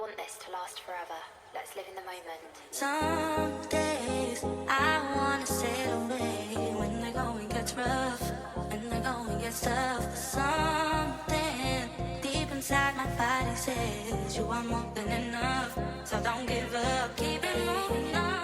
want this to last forever. Let's live in the moment. Some days I wanna sail away when the going gets rough, when the going gets tough. Something deep inside my body says you are more than enough. So don't give up, keep it moving on.